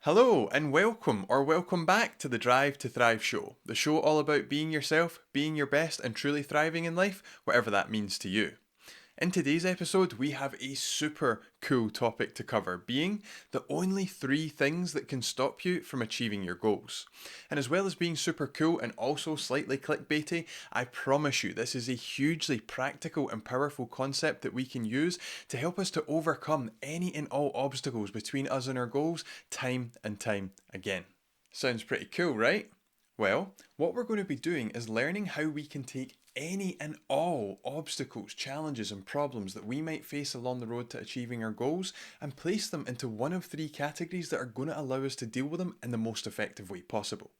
Hello and welcome back to the Drive to Thrive show, the show all about being yourself, being your best, and truly thriving in life, whatever that means to you. In today's episode, we have a super cool topic to cover, being the only three things that can stop you from achieving your goals. And as well as being super cool and also slightly clickbaity, I promise you this is a hugely practical and powerful concept that we can use to help us to overcome any and all obstacles between us and our goals time and time again. Sounds pretty cool, right? Well, what we're going to be doing is learning how we can take any and all obstacles, challenges, and problems that we might face along the road to achieving our goals and place them into one of three categories that are going to allow us to deal with them in the most effective way possible.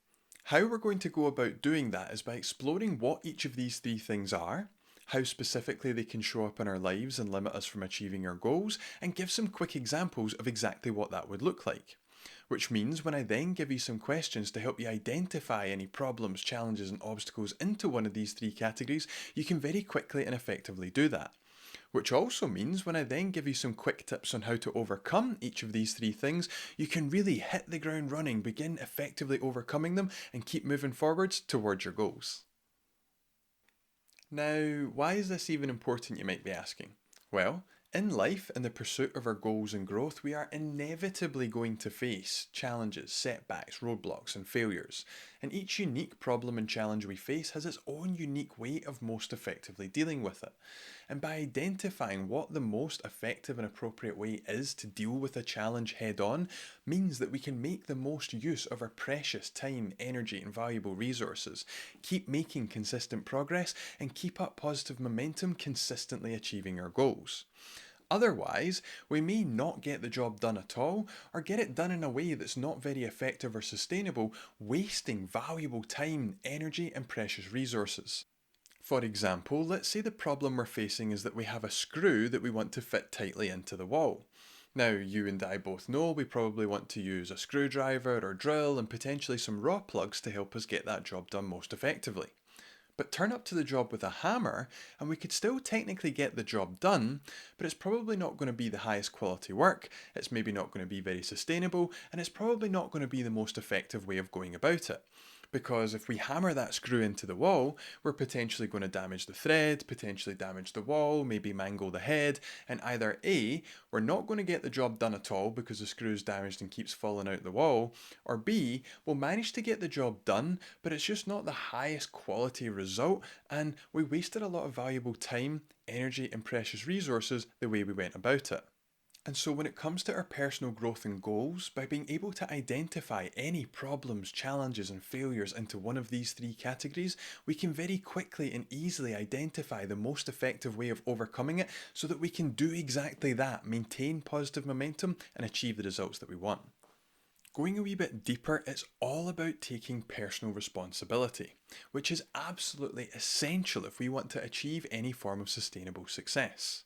How we're going to go about doing that is by exploring what each of these three things are, how specifically they can show up in our lives and limit us from achieving our goals, and give some quick examples of exactly what that would look like. Which means when I then give you some questions to help you identify any problems, challenges, and obstacles into one of these three categories, you can very quickly and effectively do that. Which also means when I then give you some quick tips on how to overcome each of these three things, you can really hit the ground running, begin effectively overcoming them, and keep moving forwards towards your goals. Now, why is this even important, you might be asking? Well, in life, in the pursuit of our goals and growth, we are inevitably going to face challenges, setbacks, roadblocks, and failures. And each unique problem and challenge we face has its own unique way of most effectively dealing with it. And by identifying what the most effective and appropriate way is to deal with a challenge head on, means that we can make the most use of our precious time, energy, and valuable resources, keep making consistent progress, and keep up positive momentum, consistently achieving our goals. Otherwise, we may not get the job done at all, or get it done in a way that's not very effective or sustainable, wasting valuable time, energy, and precious resources. For example, let's say the problem we're facing is that we have a screw that we want to fit tightly into the wall. Now, you and I both know we probably want to use a screwdriver or drill and potentially some raw plugs to help us get that job done most effectively. But turn up to the job with a hammer, and we could still technically get the job done, but it's probably not going to be the highest quality work, it's maybe not going to be very sustainable, and it's probably not going to be the most effective way of going about it. Because if we hammer that screw into the wall, we're potentially going to damage the thread, potentially damage the wall, maybe mangle the head, and either A, we're not going to get the job done at all because the screw's damaged and keeps falling out the wall, or B, we'll manage to get the job done, but it's just not the highest quality result, and we wasted a lot of valuable time, energy, and precious resources the way we went about it. And so, when it comes to our personal growth and goals, by being able to identify any problems, challenges, and failures into one of these three categories, we can very quickly and easily identify the most effective way of overcoming it so that we can do exactly that, maintain positive momentum, and achieve the results that we want. Going a wee bit deeper, it's all about taking personal responsibility, which is absolutely essential if we want to achieve any form of sustainable success.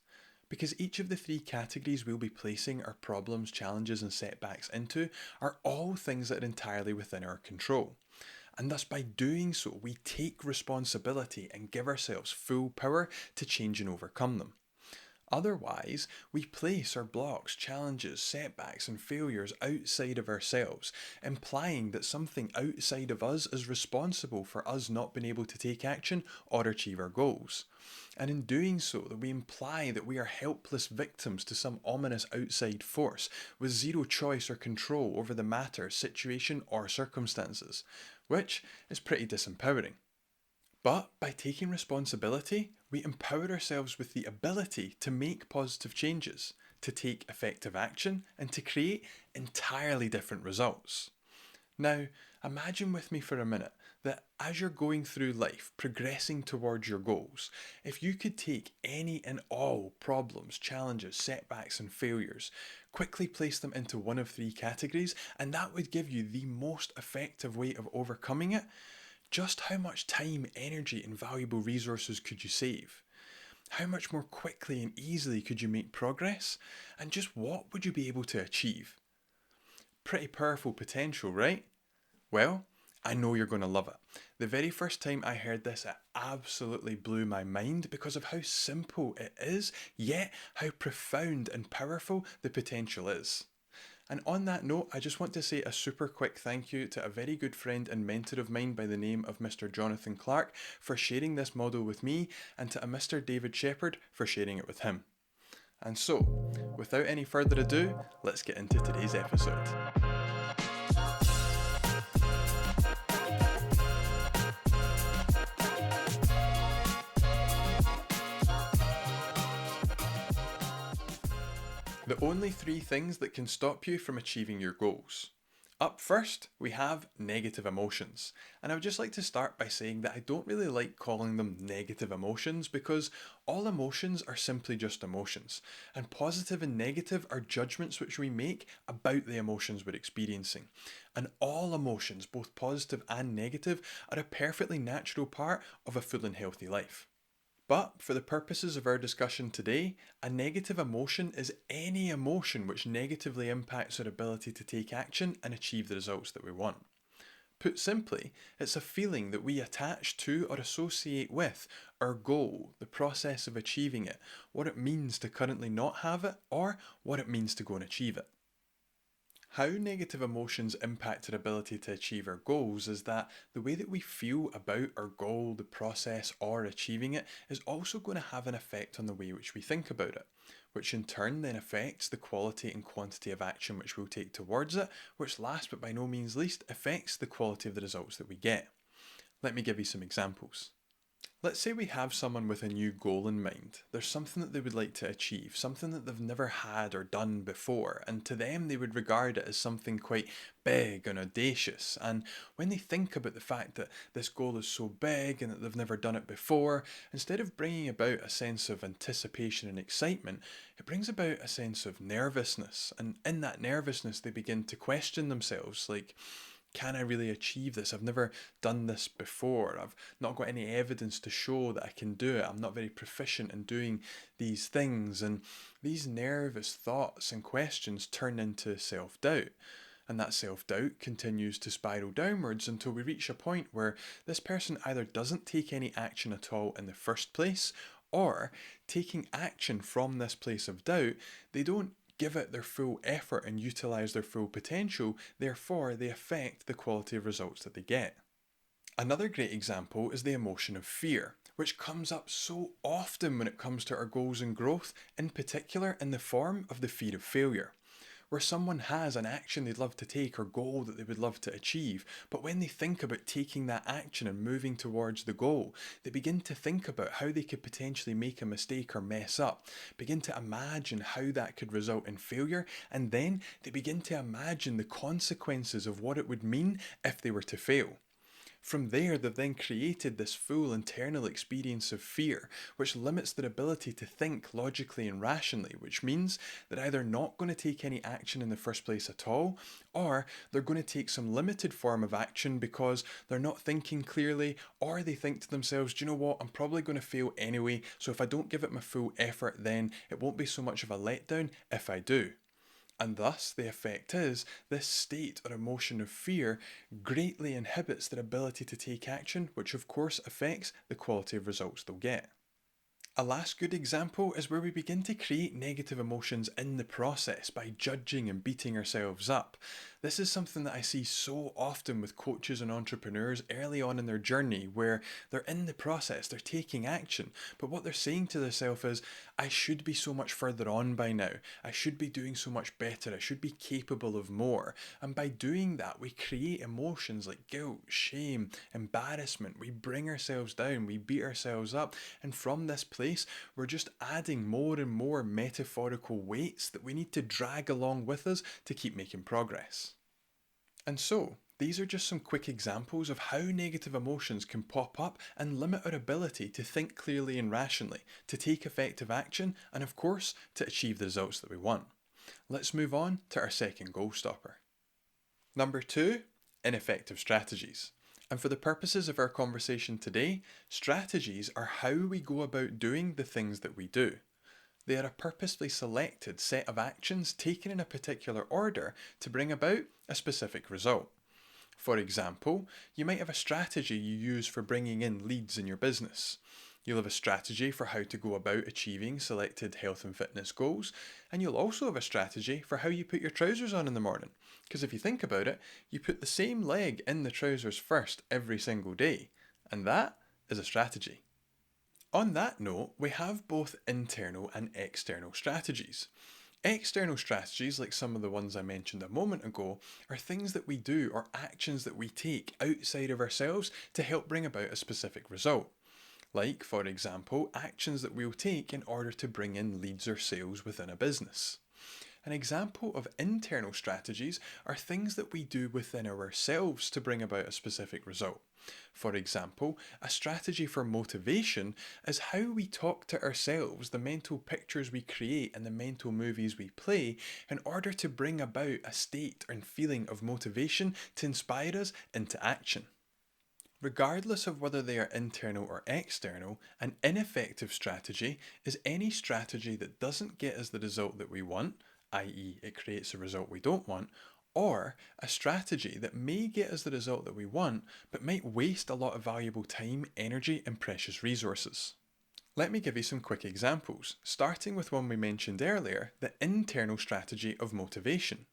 Because each of the three categories we'll be placing our problems, challenges, and setbacks into are all things that are entirely within our control. And thus, by doing so, we take responsibility and give ourselves full power to change and overcome them. Otherwise, we place our blocks, challenges, setbacks, and failures outside of ourselves, implying that something outside of us is responsible for us not being able to take action or achieve our goals. And in doing so, that we imply that we are helpless victims to some ominous outside force with zero choice or control over the matter, situation, or circumstances, which is pretty disempowering. But by taking responsibility, we empower ourselves with the ability to make positive changes, to take effective action, and to create entirely different results. Now, imagine with me for a minute that as you're going through life, progressing towards your goals, if you could take any and all problems, challenges, setbacks, and failures, quickly place them into one of three categories, and that would give you the most effective way of overcoming it, just how much time, energy, and valuable resources could you save? How much more quickly and easily could you make progress? And just what would you be able to achieve? Pretty powerful potential, right? Well, I know you're going to love it. The very first time I heard this, it absolutely blew my mind because of how simple it is, yet how profound and powerful the potential is. And on that note, I just want to say a super quick thank you to a very good friend and mentor of mine by the name of Mr. Jonathan Clark for sharing this model with me, and to a Mr. David Shepherd for sharing it with him. And so, without any further ado, let's get into today's episode. The only three things that can stop you from achieving your goals. Up first, we have negative emotions. And I would just like to start by saying that I don't really like calling them negative emotions because all emotions are simply just emotions. And positive and negative are judgments which we make about the emotions we're experiencing. And all emotions, both positive and negative, are a perfectly natural part of a full and healthy life. But for the purposes of our discussion today, a negative emotion is any emotion which negatively impacts our ability to take action and achieve the results that we want. Put simply, it's a feeling that we attach to or associate with our goal, the process of achieving it, what it means to currently not have it, or what it means to go and achieve it. How negative emotions impact our ability to achieve our goals is that the way that we feel about our goal, the process, or achieving it is also going to have an effect on the way which we think about it, which in turn then affects the quality and quantity of action which we'll take towards it, which last but by no means least affects the quality of the results that we get. Let me give you some examples. Let's say we have someone with a new goal in mind. There's something that they would like to achieve, something that they've never had or done before, and to them they would regard it as something quite big and audacious. And when they think about the fact that this goal is so big and that they've never done it before, instead of bringing about a sense of anticipation and excitement, it brings about a sense of nervousness. And in that nervousness, they begin to question themselves, like, can I really achieve this? I've never done this before. I've not got any evidence to show that I can do it. I'm not very proficient in doing these things. And these nervous thoughts and questions turn into self doubt. And that self doubt continues to spiral downwards until we reach a point where this person either doesn't take any action at all in the first place, or taking action from this place of doubt, they don't give it their full effort and utilize their full potential, therefore they affect the quality of results that they get. Another great example is the emotion of fear, which comes up so often when it comes to our goals and growth, in particular in the form of the fear of failure, where someone has an action they'd love to take or goal that they would love to achieve, but when they think about taking that action and moving towards the goal, they begin to think about how they could potentially make a mistake or mess up, begin to imagine how that could result in failure, and then they begin to imagine the consequences of what it would mean if they were to fail. From there, they've then created this full internal experience of fear, which limits their ability to think logically and rationally, which means they're either not going to take any action in the first place at all, or they're going to take some limited form of action because they're not thinking clearly, or they think to themselves, do you know what, I'm probably going to fail anyway, so if I don't give it my full effort, then it won't be so much of a letdown if I do. And thus, the effect is, this state or emotion of fear greatly inhibits their ability to take action, which of course affects the quality of results they'll get. A last good example is where we begin to create negative emotions in the process by judging and beating ourselves up. This is something that I see so often with coaches and entrepreneurs early on in their journey, where they're in the process, they're taking action, but what they're saying to themselves is, I should be so much further on by now, I should be doing so much better, I should be capable of more. And by doing that, we create emotions like guilt, shame, embarrassment, we bring ourselves down, we beat ourselves up, and from this place, we're just adding more and more metaphorical weights that we need to drag along with us to keep making progress. And so, these are just some quick examples of how negative emotions can pop up and limit our ability to think clearly and rationally, to take effective action, and of course, to achieve the results that we want. Let's move on to our second goal stopper. Number 2, ineffective strategies. And for the purposes of our conversation today, strategies are how we go about doing the things that we do. They are a purposely selected set of actions taken in a particular order to bring about a specific result. For example, you might have a strategy you use for bringing in leads in your business. You'll have a strategy for how to go about achieving selected health and fitness goals, and you'll also have a strategy for how you put your trousers on in the morning. Because if you think about it, you put the same leg in the trousers first every single day, and that is a strategy. On that note, we have both internal and external strategies. External strategies, like some of the ones I mentioned a moment ago, are things that we do or actions that we take outside of ourselves to help bring about a specific result. Like, for example, actions that we'll take in order to bring in leads or sales within a business. An example of internal strategies are things that we do within ourselves to bring about a specific result. For example, a strategy for motivation is how we talk to ourselves, the mental pictures we create and the mental movies we play in order to bring about a state and feeling of motivation to inspire us into action. Regardless of whether they are internal or external, an ineffective strategy is any strategy that doesn't get us the result that we want, i.e., it creates a result we don't want, or a strategy that may get us the result that we want but might waste a lot of valuable time, energy, and precious resources. Let me give you some quick examples, starting with one we mentioned earlier, the internal strategy of motivation.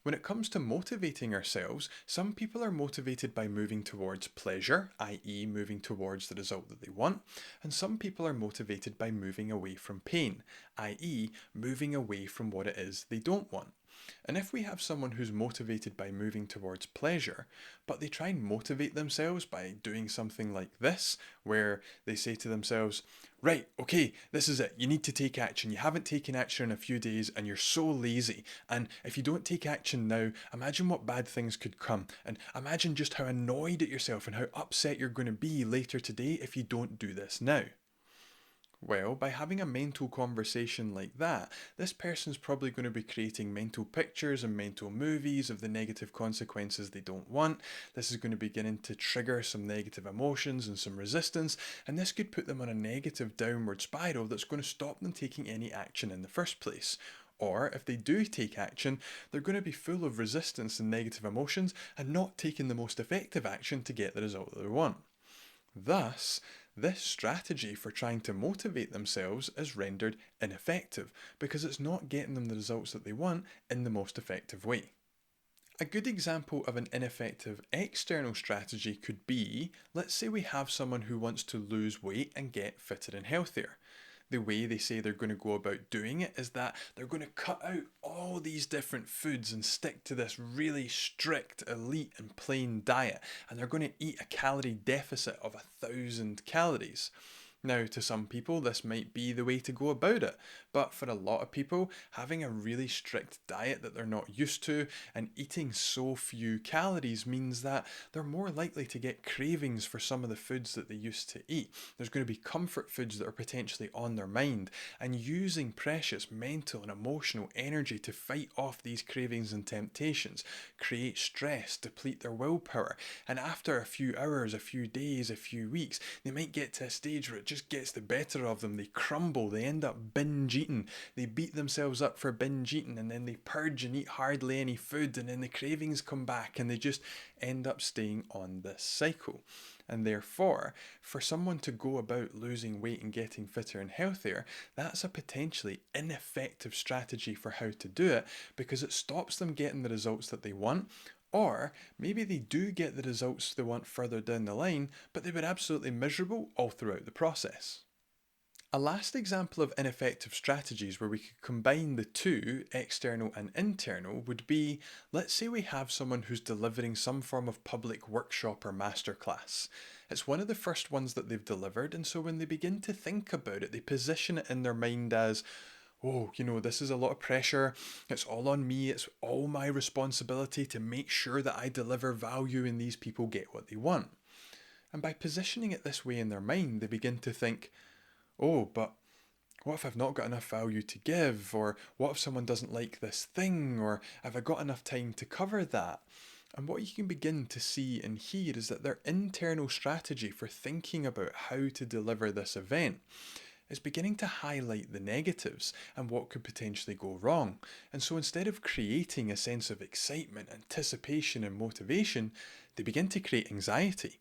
When it comes to motivating ourselves, some people are motivated by moving towards pleasure, i.e., moving towards the result that they want, and some people are motivated by moving away from pain, i.e., moving away from what it is they don't want. And if we have someone who's motivated by moving towards pleasure, but they try and motivate themselves by doing something like this, where they say to themselves, right, okay, this is it, you need to take action. You haven't taken action in a few days and you're so lazy. And if you don't take action now, imagine what bad things could come. And imagine just how annoyed at yourself and how upset you're going to be later today if you don't do this now. Well, by having a mental conversation like that, this person's probably going to be creating mental pictures and mental movies of the negative consequences they don't want. This is going to begin to trigger some negative emotions and some resistance, and this could put them on a negative downward spiral that's going to stop them taking any action in the first place. Or if they do take action, they're going to be full of resistance and negative emotions and not taking the most effective action to get the result that they want. Thus, this strategy for trying to motivate themselves is rendered ineffective because it's not getting them the results that they want in the most effective way. A good example of an ineffective external strategy could be, let's say we have someone who wants to lose weight and get fitter and healthier. The way they say they're going to go about doing it is that they're going to cut out all these different foods and stick to this really strict, elite, and plain diet, and they're going to eat a calorie deficit of 1,000 calories. Now, to some people, this might be the way to go about it, but for a lot of people, having a really strict diet that they're not used to and eating so few calories means that they're more likely to get cravings for some of the foods that they used to eat. There's going to be comfort foods that are potentially on their mind, and using precious mental and emotional energy to fight off these cravings and temptations, create stress, deplete their willpower, and after a few hours, a few days, a few weeks, they might get to a stage where it just gets the better of them. They crumble, they end up binge eating, they beat themselves up for binge eating, and then they purge and eat hardly any food, and then the cravings come back and they just end up staying on this cycle. And therefore, for someone to go about losing weight and getting fitter and healthier, that's a potentially ineffective strategy for how to do it because it stops them getting the results that they want. Or maybe they do get the results they want further down the line, but they were absolutely miserable all throughout the process. A last example of ineffective strategies where we could combine the two, external and internal, would be, let's say we have someone who's delivering some form of public workshop or masterclass. It's one of the first ones that they've delivered, and so when they begin to think about it, they position it in their mind as, oh, this is a lot of pressure. It's all on me. It's all my responsibility to make sure that I deliver value and these people get what they want. And by positioning it this way in their mind, they begin to think, oh, but what if I've not got enough value to give? Or what if someone doesn't like this thing? Or have I got enough time to cover that? And what you can begin to see and hear is that their internal strategy for thinking about how to deliver this event is beginning to highlight the negatives and what could potentially go wrong. And so instead of creating a sense of excitement, anticipation, and motivation, they begin to create anxiety.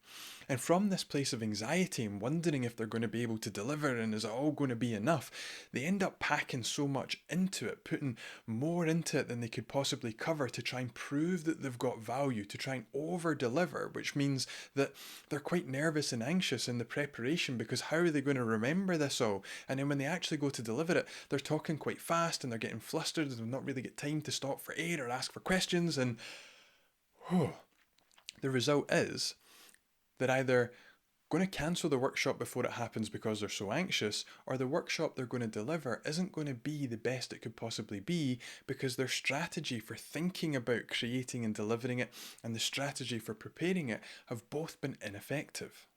And from this place of anxiety and wondering if they're going to be able to deliver and is it all going to be enough, they end up packing so much into it, putting more into it than they could possibly cover to try and prove that they've got value, to try and over deliver, which means that they're quite nervous and anxious in the preparation because how are they going to remember this all? And then when they actually go to deliver it, they're talking quite fast and they're getting flustered and they've not really got time to stop for air or ask for questions. And the result is they're either going to cancel the workshop before it happens because they're so anxious, or the workshop they're going to deliver isn't going to be the best it could possibly be because their strategy for thinking about creating and delivering it and the strategy for preparing it have both been ineffective.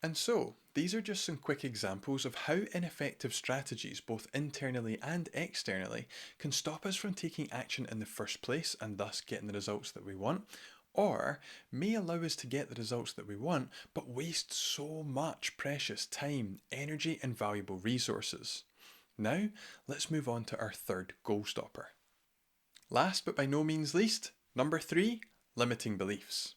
And so, these are just some quick examples of how ineffective strategies, both internally and externally, can stop us from taking action in the first place and thus getting the results that we want, or may allow us to get the results that we want, but waste so much precious time, energy, and valuable resources. Now, let's move on to our third goal stopper. Last but by no means least, number 3, limiting beliefs.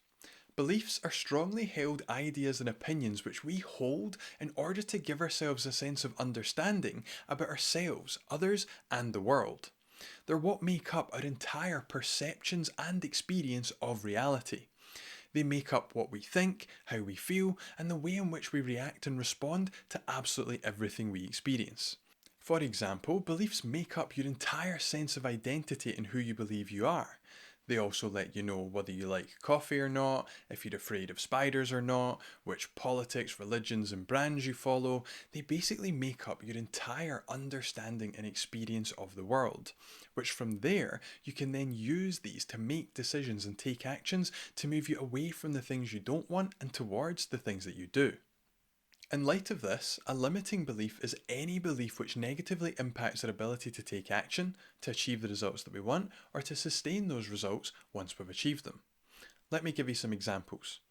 Beliefs are strongly held ideas and opinions which we hold in order to give ourselves a sense of understanding about ourselves, others, and the world. They're what make up our entire perceptions and experience of reality. They make up what we think, how we feel, and the way in which we react and respond to absolutely everything we experience. For example, beliefs make up your entire sense of identity and who you believe you are. They also let you know whether you like coffee or not, if you're afraid of spiders or not, which politics, religions, and brands you follow. They basically make up your entire understanding and experience of the world, which from there you can then use these to make decisions and take actions to move you away from the things you don't want and towards the things that you do. In light of this, a limiting belief is any belief which negatively impacts our ability to take action, to achieve the results that we want, or to sustain those results once we've achieved them. Let me give you some examples.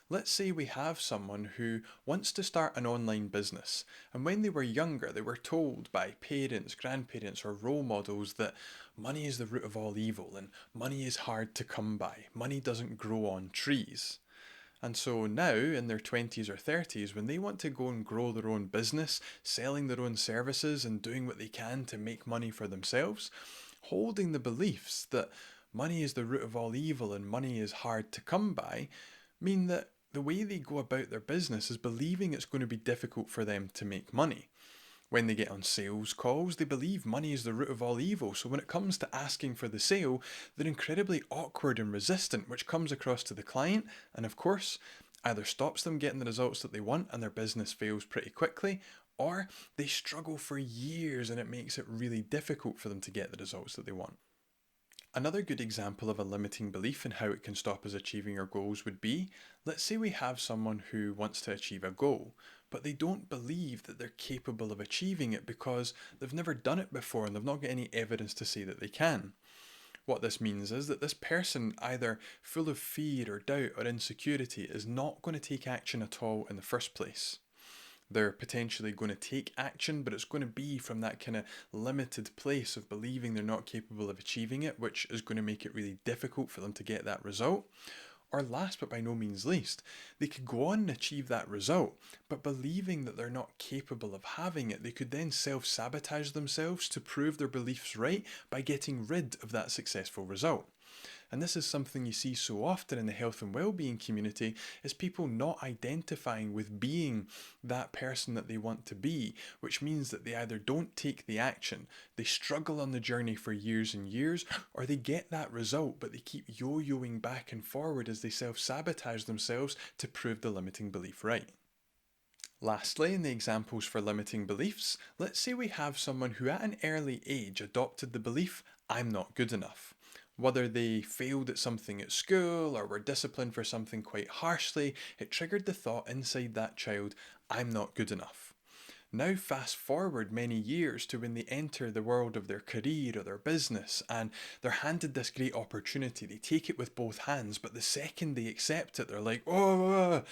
Let's say we have someone who wants to start an online business, and when they were younger, they were told by parents, grandparents, or role models that money is the root of all evil and money is hard to come by. Money doesn't grow on trees. And so now, in their 20s or 30s, when they want to go and grow their own business, selling their own services and doing what they can to make money for themselves, holding the beliefs that money is the root of all evil and money is hard to come by, mean that the way they go about their business is believing it's going to be difficult for them to make money. When they get on sales calls, they believe money is the root of all evil, so when it comes to asking for the sale, they're incredibly awkward and resistant, which comes across to the client, and of course, either stops them getting the results that they want and their business fails pretty quickly, or they struggle for years and it makes it really difficult for them to get the results that they want. Another good example of a limiting belief and how it can stop us achieving our goals would be, let's say we have someone who wants to achieve a goal, but they don't believe that they're capable of achieving it because they've never done it before and they've not got any evidence to say that they can. What this means is that this person, either full of fear or doubt or insecurity, is not going to take action at all in the first place. They're potentially going to take action, but it's going to be from that kind of limited place of believing they're not capable of achieving it, which is going to make it really difficult for them to get that result. Or last but by no means least, they could go on and achieve that result, but believing that they're not capable of having it, they could then self-sabotage themselves to prove their beliefs right by getting rid of that successful result. And this is something you see so often in the health and well-being community, is people not identifying with being that person that they want to be, which means that they either don't take the action, they struggle on the journey for years and years, or they get that result but they keep yo-yoing back and forward as they self-sabotage themselves to prove the limiting belief right. Lastly, in the examples for limiting beliefs, let's say we have someone who at an early age adopted the belief, I'm not good enough. Whether they failed at something at school or were disciplined for something quite harshly, it triggered the thought inside that child, I'm not good enough. Now fast forward many years to when they enter the world of their career or their business and they're handed this great opportunity. They take it with both hands, but the second they accept it, they're like, oh,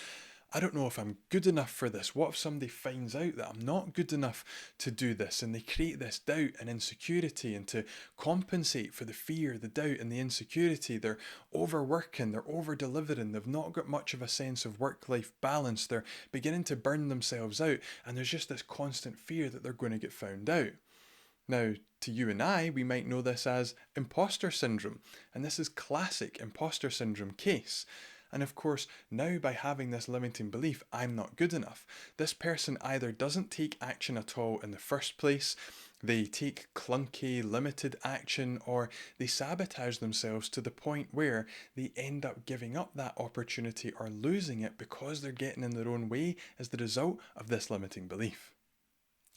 I don't know if I'm good enough for this. What if somebody finds out that I'm not good enough to do this? And they create this doubt and insecurity, and to compensate for the fear, the doubt, and the insecurity, they're overworking, they're over delivering, they've not got much of a sense of work life balance, they're beginning to burn themselves out, and there's just this constant fear that they're going to get found out. Now, to you and I, we might know this as imposter syndrome, and this is classic imposter syndrome case. And of course, now by having this limiting belief, I'm not good enough, this person either doesn't take action at all in the first place, they take clunky, limited action, or they sabotage themselves to the point where they end up giving up that opportunity or losing it because they're getting in their own way as the result of this limiting belief.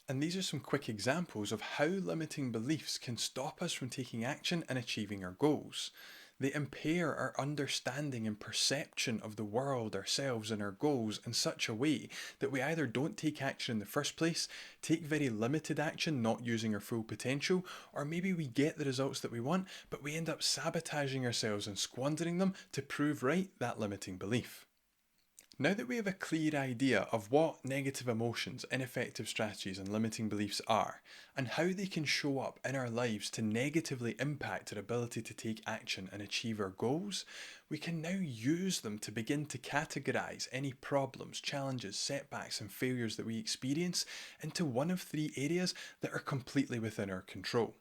And these are some quick examples of how limiting beliefs can stop us from taking action and achieving our goals. They impair our understanding and perception of the world, ourselves, and our goals in such a way that we either don't take action in the first place, take very limited action, not using our full potential, or maybe we get the results that we want, but we end up sabotaging ourselves and squandering them to prove right that limiting belief. Now that we have a clear idea of what negative emotions, ineffective strategies, and limiting beliefs are, and how they can show up in our lives to negatively impact our ability to take action and achieve our goals, we can now use them to begin to categorize any problems, challenges, setbacks, and failures that we experience into one of three areas that are completely within our control.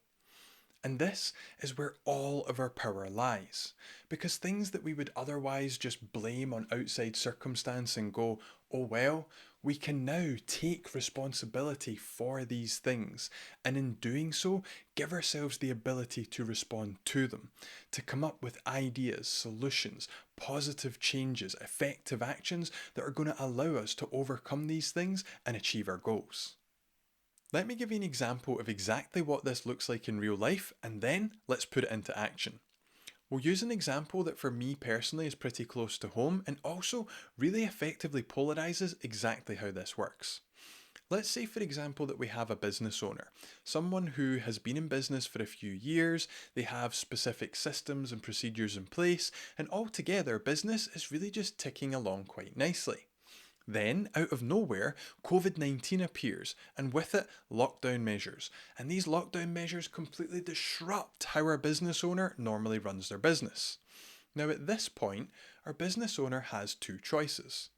And this is where all of our power lies. Because things that we would otherwise just blame on outside circumstance and go, oh well, we can now take responsibility for these things. And in doing so, give ourselves the ability to respond to them, to come up with ideas, solutions, positive changes, effective actions that are going to allow us to overcome these things and achieve our goals. Let me give you an example of exactly what this looks like in real life, and then let's put it into action. We'll use an example that for me personally is pretty close to home and also really effectively polarizes exactly how this works. Let's say, for example, that we have a business owner, someone who has been in business for a few years, they have specific systems and procedures in place, and altogether business is really just ticking along quite nicely. Then, out of nowhere, COVID-19 appears, and with it, lockdown measures. And these lockdown measures completely disrupt how our business owner normally runs their business. Now, at this point, our business owner has two choices.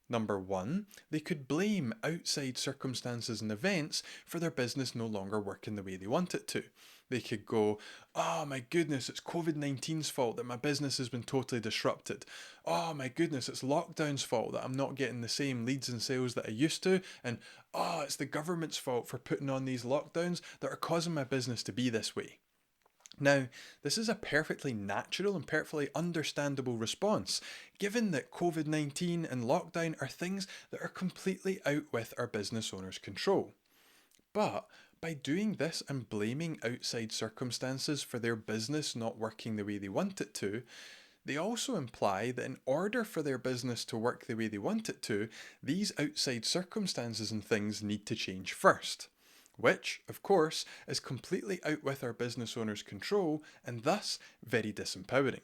Number one, they could blame outside circumstances and events for their business no longer working the way they want it to. They could go, oh my goodness, it's COVID-19's fault that my business has been totally disrupted. Oh my goodness, it's lockdown's fault that I'm not getting the same leads and sales that I used to. And oh, it's the government's fault for putting on these lockdowns that are causing my business to be this way. Now, this is a perfectly natural and perfectly understandable response, given that COVID-19 and lockdown are things that are completely out with our business owner's control. But by doing this and blaming outside circumstances for their business not working the way they want it to, they also imply that in order for their business to work the way they want it to, these outside circumstances and things need to change first. Which, of course, is completely out with our business owner's control and thus very disempowering.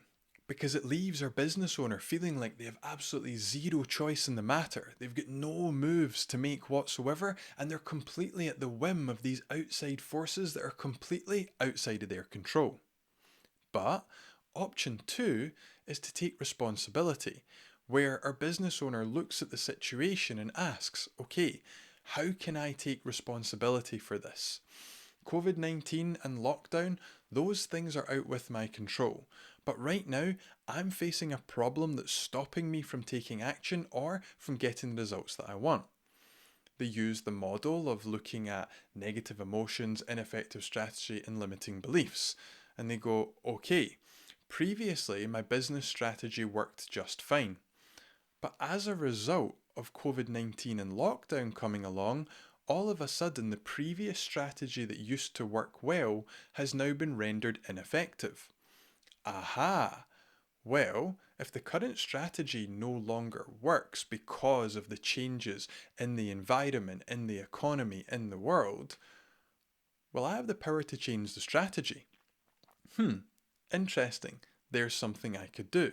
Because it leaves our business owner feeling like they have absolutely zero choice in the matter. They've got no moves to make whatsoever, and they're completely at the whim of these outside forces that are completely outside of their control. But option two is to take responsibility, where our business owner looks at the situation and asks, okay, how can I take responsibility for this? COVID-19 and lockdown, those things are out with my control. But right now, I'm facing a problem that's stopping me from taking action or from getting the results that I want. They use the model of looking at negative emotions, ineffective strategy, and limiting beliefs. And they go, okay, previously my business strategy worked just fine. But as a result of COVID-19 and lockdown coming along, all of a sudden the previous strategy that used to work well has now been rendered ineffective. Aha! Well, if the current strategy no longer works because of the changes in the environment, in the economy, in the world, well, I have the power to change the strategy. Interesting. There's something I could do.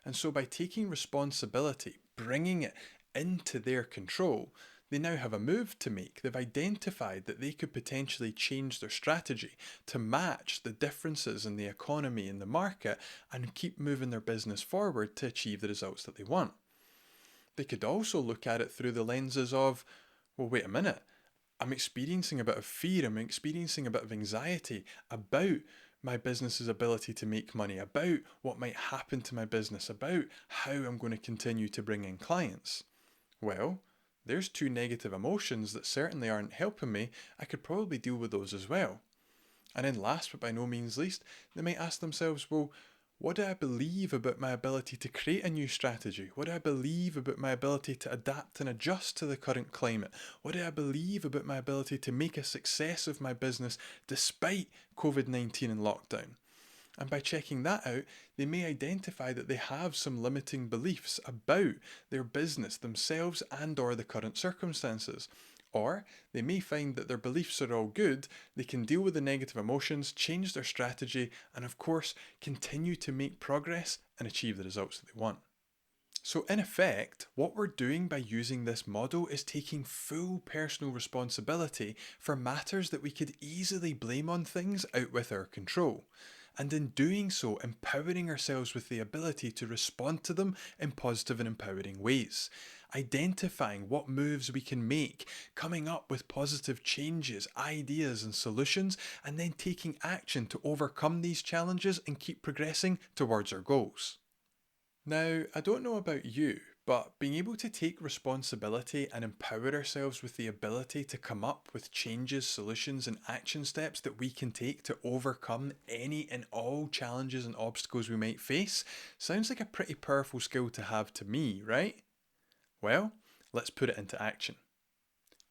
And so by taking responsibility, bringing it into their control, they now have a move to make. They've identified that they could potentially change their strategy to match the differences in the economy and the market and keep moving their business forward to achieve the results that they want. They could also look at it through the lenses of, well, wait a minute, I'm experiencing a bit of fear, I'm experiencing a bit of anxiety about my business's ability to make money, about what might happen to my business, about how I'm going to continue to bring in clients. Well, there's two negative emotions that certainly aren't helping me. I could probably deal with those as well. And then last but by no means least, they might ask themselves, well, what do I believe about my ability to create a new strategy? What do I believe about my ability to adapt and adjust to the current climate? What do I believe about my ability to make a success of my business despite COVID-19 and lockdown? And by checking that out, they may identify that they have some limiting beliefs about their business, themselves, and or the current circumstances. Or they may find that their beliefs are all good, they can deal with the negative emotions, change their strategy, and of course, continue to make progress and achieve the results that they want. So, in effect, what we're doing by using this model is taking full personal responsibility for matters that we could easily blame on things out with our control. And in doing so, empowering ourselves with the ability to respond to them in positive and empowering ways. Identifying what moves we can make, coming up with positive changes, ideas, and solutions, and then taking action to overcome these challenges and keep progressing towards our goals. Now, I don't know about you, but being able to take responsibility and empower ourselves with the ability to come up with changes, solutions, and action steps that we can take to overcome any and all challenges and obstacles we might face sounds like a pretty powerful skill to have to me, right? Well, let's put it into action.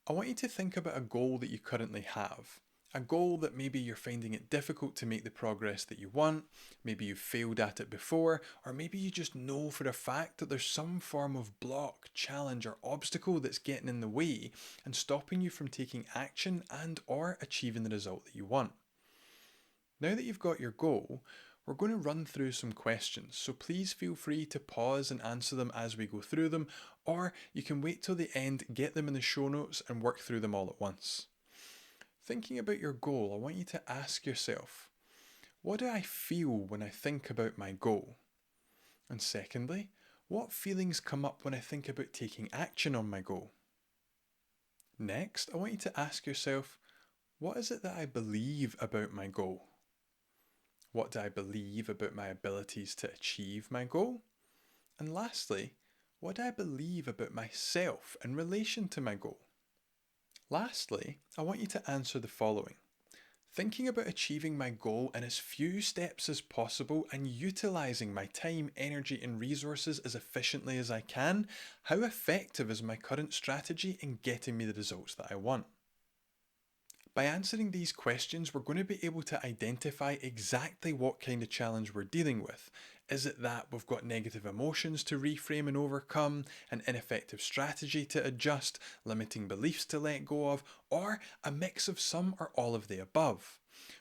I want you to think about a goal that you currently have. A goal that maybe you're finding it difficult to make the progress that you want, maybe you've failed at it before, or maybe you just know for a fact that there's some form of block, challenge, or obstacle that's getting in the way and stopping you from taking action and or achieving the result that you want. Now that you've got your goal, we're going to run through some questions, so please feel free to pause and answer them as we go through them, or you can wait till the end, get them in the show notes, and work through them all at once. Thinking about your goal, I want you to ask yourself, what do I feel when I think about my goal? And secondly, what feelings come up when I think about taking action on my goal? Next, I want you to ask yourself, what is it that I believe about my goal? What do I believe about my abilities to achieve my goal? And lastly, what do I believe about myself in relation to my goal? Lastly, I want you to answer the following. Thinking about achieving my goal in as few steps as possible and utilising my time, energy and resources as efficiently as I can, how effective is my current strategy in getting me the results that I want? By answering these questions, we're going to be able to identify exactly what kind of challenge we're dealing with. Is it that we've got negative emotions to reframe and overcome, an ineffective strategy to adjust, limiting beliefs to let go of, or a mix of some or all of the above?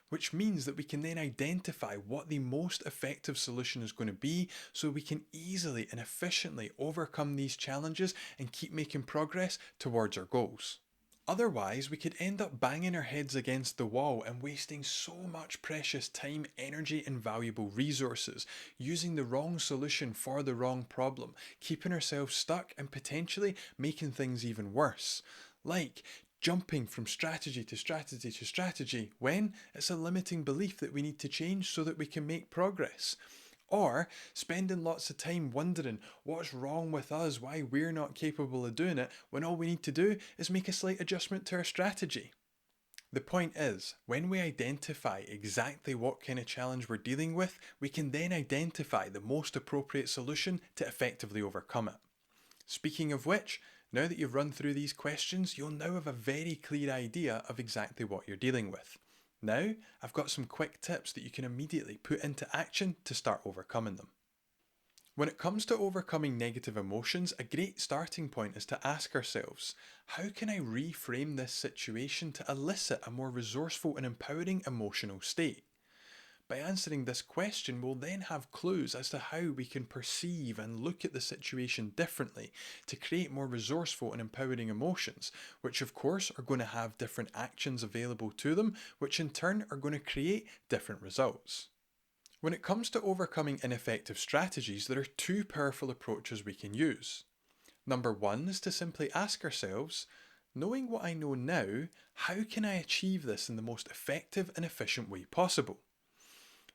Which means that we can then identify what the most effective solution is going to be so we can easily and efficiently overcome these challenges and keep making progress towards our goals. Otherwise, we could end up banging our heads against the wall and wasting so much precious time, energy, and valuable resources, using the wrong solution for the wrong problem, keeping ourselves stuck and potentially making things even worse. Like jumping from strategy to strategy to strategy when it's a limiting belief that we need to change so that we can make progress. Or spending lots of time wondering what's wrong with us, why we're not capable of doing it, when all we need to do is make a slight adjustment to our strategy. The point is, when we identify exactly what kind of challenge we're dealing with, we can then identify the most appropriate solution to effectively overcome it. Speaking of which, now that you've run through these questions, you'll now have a very clear idea of exactly what you're dealing with. Now, I've got some quick tips that you can immediately put into action to start overcoming them. When it comes to overcoming negative emotions, a great starting point is to ask ourselves, how can I reframe this situation to elicit a more resourceful and empowering emotional state? By answering this question, we'll then have clues as to how we can perceive and look at the situation differently to create more resourceful and empowering emotions, which of course are going to have different actions available to them, which in turn are going to create different results. When it comes to overcoming ineffective strategies, there are two powerful approaches we can use. Number one is to simply ask ourselves, knowing what I know now, how can I achieve this in the most effective and efficient way possible?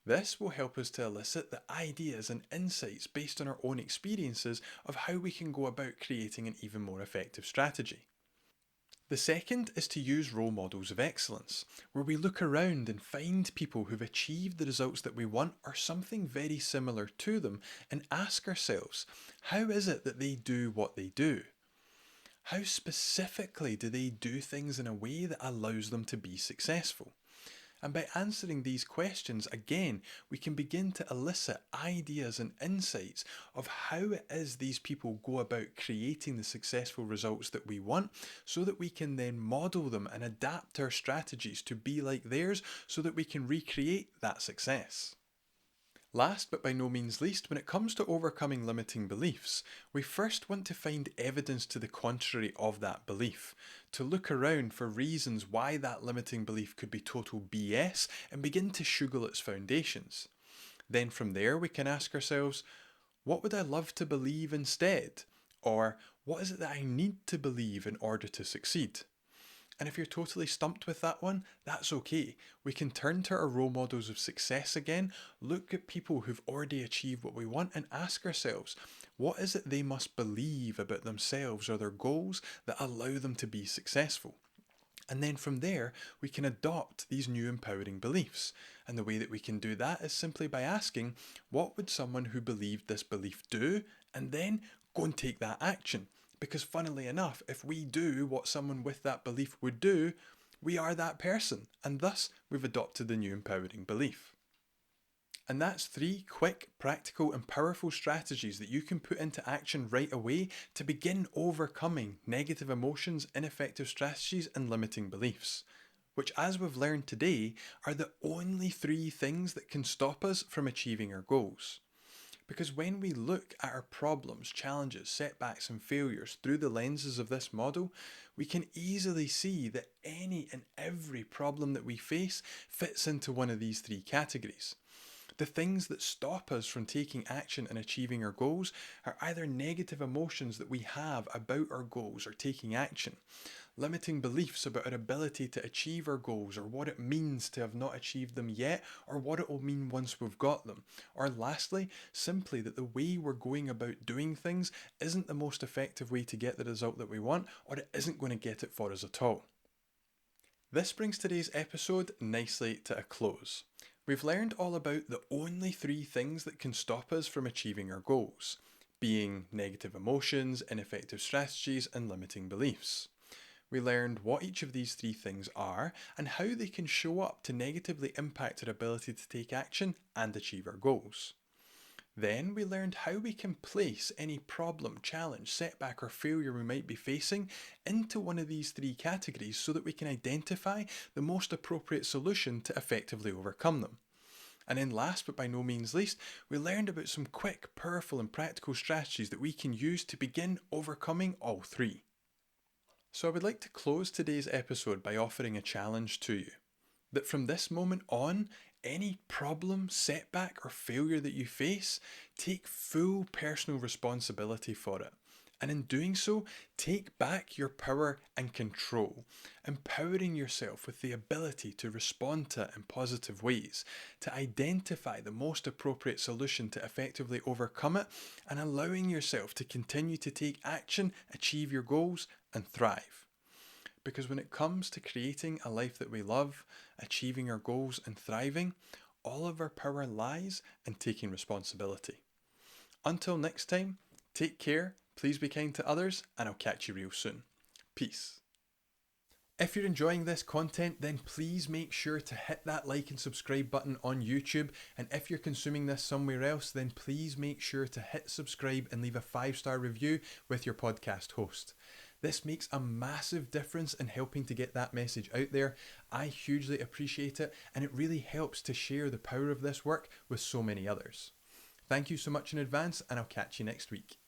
This will help us to elicit the ideas and insights based on our own experiences of how we can go about creating an even more effective strategy. The second is to use role models of excellence, where we look around and find people who've achieved the results that we want or something very similar to them and ask ourselves, how is it that they do what they do? How specifically do they do things in a way that allows them to be successful? And by answering these questions, again, we can begin to elicit ideas and insights of how it is these people go about creating the successful results that we want, so that we can then model them and adapt our strategies to be like theirs so that we can recreate that success. Last but by no means least, when it comes to overcoming limiting beliefs, we first want to find evidence to the contrary of that belief, to look around for reasons why that limiting belief could be total BS and begin to shugle its foundations. Then from there we can ask ourselves, what would I love to believe instead? Or what is it that I need to believe in order to succeed? And if you're totally stumped with that one, that's okay. We can turn to our role models of success again, look at people who've already achieved what we want and ask ourselves, what is it they must believe about themselves or their goals that allow them to be successful? And then from there, we can adopt these new empowering beliefs. And the way that we can do that is simply by asking, what would someone who believed this belief do? And then go and take that action. Because funnily enough, if we do what someone with that belief would do, we are that person, and thus we've adopted the new empowering belief. And that's 3 quick, practical and powerful strategies that you can put into action right away to begin overcoming negative emotions, ineffective strategies and limiting beliefs. Which, as we've learned today, are the only 3 things that can stop us from achieving our goals. Because when we look at our problems, challenges, setbacks and failures through the lenses of this model, we can easily see that any and every problem that we face fits into one of these 3 categories. The things that stop us from taking action and achieving our goals are either negative emotions that we have about our goals or taking action, limiting beliefs about our ability to achieve our goals or what it means to have not achieved them yet or what it will mean once we've got them, or lastly, simply that the way we're going about doing things isn't the most effective way to get the result that we want, or it isn't going to get it for us at all. This brings today's episode nicely to a close. We've learned all about the only 3 things that can stop us from achieving our goals, being negative emotions, ineffective strategies, and limiting beliefs. We learned what each of these 3 things are and how they can show up to negatively impact our ability to take action and achieve our goals. Then we learned how we can place any problem, challenge, setback or failure we might be facing into one of these 3 categories so that we can identify the most appropriate solution to effectively overcome them. And then last but by no means least, we learned about some quick, powerful and practical strategies that we can use to begin overcoming all 3. So I would like to close today's episode by offering a challenge to you. That from this moment on, any problem, setback or failure that you face, take full personal responsibility for it. And in doing so, take back your power and control, empowering yourself with the ability to respond to it in positive ways, to identify the most appropriate solution to effectively overcome it, and allowing yourself to continue to take action, achieve your goals, and thrive. Because when it comes to creating a life that we love, achieving our goals and thriving, all of our power lies in taking responsibility. Until next time, take care, please be kind to others, and I'll catch you real soon. Peace. If you're enjoying this content, then please make sure to hit that like and subscribe button on YouTube. And if you're consuming this somewhere else, then please make sure to hit subscribe and leave a 5-star review with your podcast host. This makes a massive difference in helping to get that message out there. I hugely appreciate it, and it really helps to share the power of this work with so many others. Thank you so much in advance, and I'll catch you next week.